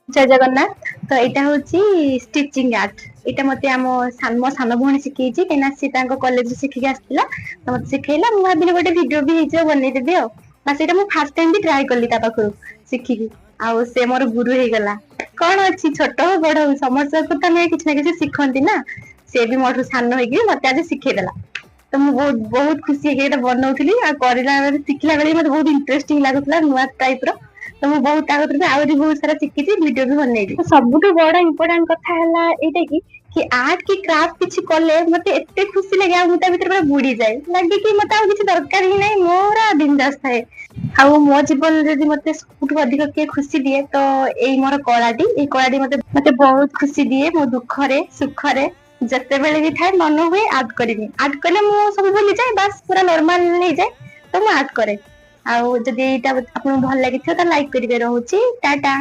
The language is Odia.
जय जगन्नाथ। तो यहाँ हूँ स्टिचिंग आर्ट। এটা মতে ଆମ ମୋ ସାନ ଭଉଣୀ ଶିଖେଇଛି କାହିଁକିନା ସେ ତାଙ୍କ କଲେଜରୁ ଶିଖିକି ଆସିଥିଲା ତ ମତେ ଶିଖେଇଲା। ମୁଁ ଭାବିଲି ଗୋଟେ ଭିଡିଓ ବି ହେଇଯିବ ବନେଇଦେବି ଆଉ। ବା ସେଇଟା ମୁଁ ଫାର୍ଷ୍ଟ ଟାଇମ ବି ଟ୍ରାଏ କଲି ତା ପାଖରୁ ଶିଖିକି। ଆଉ ସେ ମୋର ଗୁରୁ ହେଇଗଲା। କଣ ଅଛି ଛୋଟ ହଉ ବଡ ହଉ ସମସ୍ତଙ୍କୁ ତ ଆମେ କିଛି ନା କିଛି ଶିଖନ୍ତି ନା। ସେ ବି ମୋଠୁ ସାନ ହେଇକି ମତେ ଆଜି ଶିଖେଇଦେଲା। ତ ମୁଁ ବହୁତ ବହୁତ ଖୁସି ହେଇକି ଏଇଟା ବନଉଥିଲି ଆଉ କରିଲା ବେଳେ ଶିଖିଲା ବେଳେ ମତେ ବହୁତ ଇଣ୍ଟରେଷ୍ଟିଂ ଲାଗୁଥିଲା ନୂଆ ଟାଇପ ର। ତ ମୁଁ ବହୁତ ତା କତିରୁ ଆହୁରି ବହୁତ ସାରା ଶିଖିଛି ଭିଡିଓ ବି ବନେଇଛି। ସବୁଠୁ ବଡ ଇମ୍ପୋର୍ଟାଣ୍ଟ କଥା ହେଲା ଏଇଟା କି ଆର୍ଟ କି କ୍ରାଫ୍ଟ କିଛି କଲେ ମତେ ଏତେ ଖୁସି ଲାଗେ ଆଉ ମୁଁ ତା ଭିତରେ ପୁରା ବୁଡିଯାଏ। ଲାଗେ କି ମତେ ଆଉ କିଛି ଦରକାର ହିଁ ନାହିଁ ମୋର ବିନ୍ଦାସ ଥାଏ। ଆଉ ମୋ ଜୀବନରେ ଯଦି ମତେ ସବୁଠୁ ଅଧିକ କିଏ ଖୁସି ଦିଏ ତ ଏଇ ମୋର କଳାଟି। ଏଇ କଳାଟି ମତେ ମତେ ବହୁତ ଖୁସି ଦିଏ ମୋ ଦୁଃଖରେ ସୁଖରେ। ଯେତେବେଳେ ବି ଥାଏ ମନ ହୁଏ ଆର୍ଟ କରିବି। ଆର୍ଟ କଲେ ମୁଁ ସବୁ ଭୁଲିଯାଏ ବାସ୍ ପୁରା ନର୍ମାଲ ହେଇଯାଏ। ତ ମୁଁ ଆର୍ଟ କରେ। ଆଉ ଯଦି ଏଇଟା ଆପଣଙ୍କୁ ଭଲ ଲାଗିଥିବ ତ ଲାଇକ୍ କରିବେ। ରହୁଛି ଟାଟା।